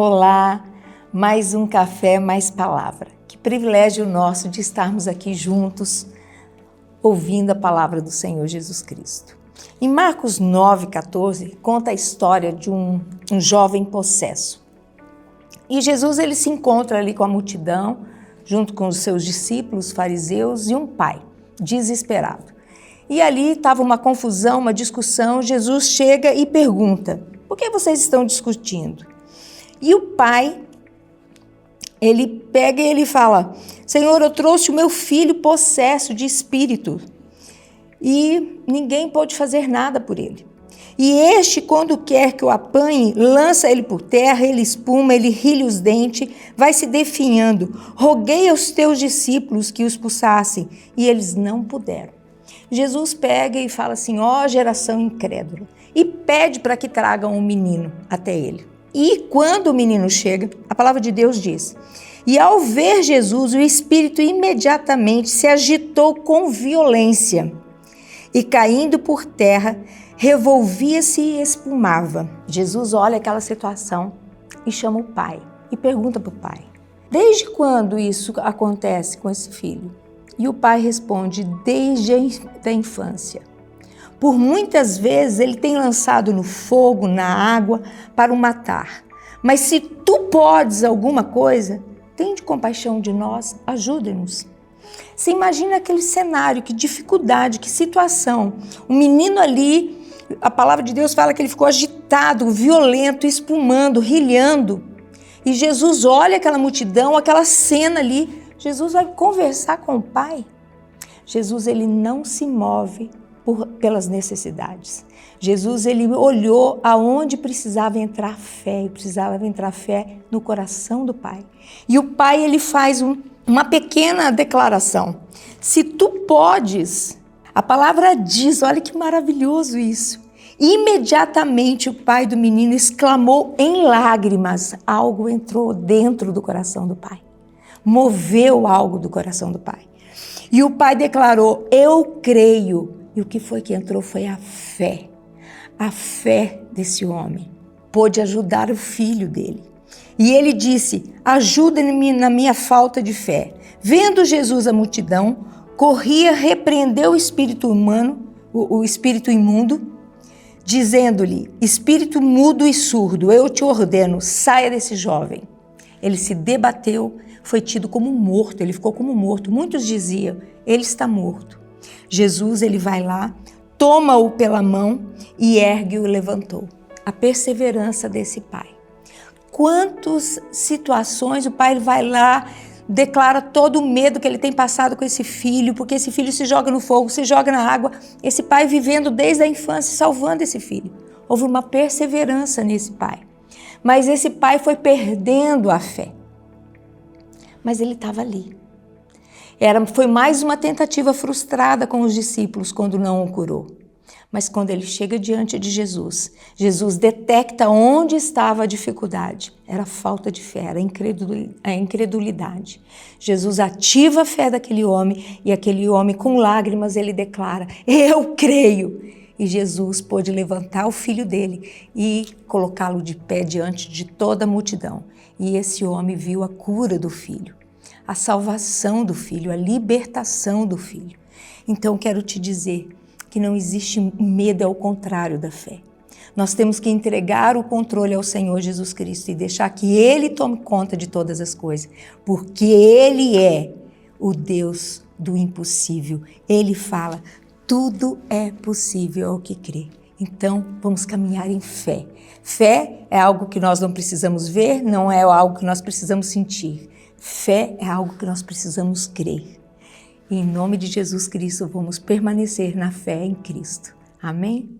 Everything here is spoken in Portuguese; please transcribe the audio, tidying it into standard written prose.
Olá, mais um café, mais palavra. Que privilégio nosso de estarmos aqui juntos, ouvindo a palavra do Senhor Jesus Cristo. Em Marcos 9,14, conta a história de um jovem possesso. E Jesus ele se encontra ali com a multidão, junto com os seus discípulos, fariseus e um pai, desesperado. E ali estava uma confusão, uma discussão. Jesus chega e pergunta: por que vocês estão discutindo? E o pai, ele pega e ele fala: Senhor, eu trouxe o meu filho possesso de espírito e ninguém pode fazer nada por ele. E este, quando quer que o apanhe, lança ele por terra, ele espuma, ele rilha os dentes, vai se definhando. Roguei aos teus discípulos que o expulsassem, e eles não puderam. Jesus pega e fala assim: ó geração incrédula, e pede para que tragam um menino até ele. E quando o menino chega, a palavra de Deus diz: e ao ver Jesus, o espírito imediatamente se agitou com violência, e caindo por terra, revolvia-se e espumava. Jesus olha aquela situação e chama o pai e pergunta para o pai: desde quando isso acontece com esse filho? E o pai responde: desde a infância. Por muitas vezes ele tem lançado no fogo, na água, para o matar. Mas se tu podes alguma coisa, tende compaixão de nós, ajuda-nos. Você imagina aquele cenário, que dificuldade, que situação. O menino ali, a palavra de Deus fala que ele ficou agitado, violento, espumando, rilhando. E Jesus olha aquela multidão, aquela cena ali. Jesus vai conversar com o pai. Jesus ele não se move pelas necessidades. Jesus ele olhou aonde precisava entrar fé, e precisava entrar fé no coração do pai. E o pai ele faz uma pequena declaração: se tu podes, a palavra diz, olha que maravilhoso isso. Imediatamente o pai do menino exclamou em lágrimas. Algo entrou dentro do coração do pai, moveu algo do coração do pai. E o pai declarou: eu creio. E o que foi que entrou foi a fé. A fé desse homem pôde ajudar o filho dele. E ele disse: ajuda-me na minha falta de fé. Vendo Jesus a multidão, corria, repreendeu o espírito humano, o espírito imundo, dizendo-lhe: espírito mudo e surdo, eu te ordeno, saia desse jovem. Ele se debateu, foi tido como morto, ele ficou como morto. Muitos diziam: ele está morto. Jesus, ele vai lá, toma-o pela mão e ergue-o e levantou. A perseverança desse pai. Quantas situações o pai vai lá, declara todo o medo que ele tem passado com esse filho, porque esse filho se joga no fogo, se joga na água. Esse pai vivendo desde a infância, salvando esse filho. Houve uma perseverança nesse pai. Mas esse pai foi perdendo a fé. Mas ele estava ali. Foi mais uma tentativa frustrada com os discípulos quando não o curou. Mas quando ele chega diante de Jesus, Jesus detecta onde estava a dificuldade. Era a falta de fé, era a incredulidade. Jesus ativa a fé daquele homem e aquele homem com lágrimas ele declara: eu creio. E Jesus pôde levantar o filho dele e colocá-lo de pé diante de toda a multidão. E esse homem viu a cura do filho, a salvação do filho, a libertação do filho. Então quero te dizer que não existe medo, ao contrário da fé. Nós temos que entregar o controle ao Senhor Jesus Cristo e deixar que Ele tome conta de todas as coisas, porque Ele é o Deus do impossível. Ele fala: tudo é possível ao que crê. Então vamos caminhar em fé. Fé é algo que nós não precisamos ver, não é algo que nós precisamos sentir. Fé é algo que nós precisamos crer. E em nome de Jesus Cristo, vamos permanecer na fé em Cristo. Amém?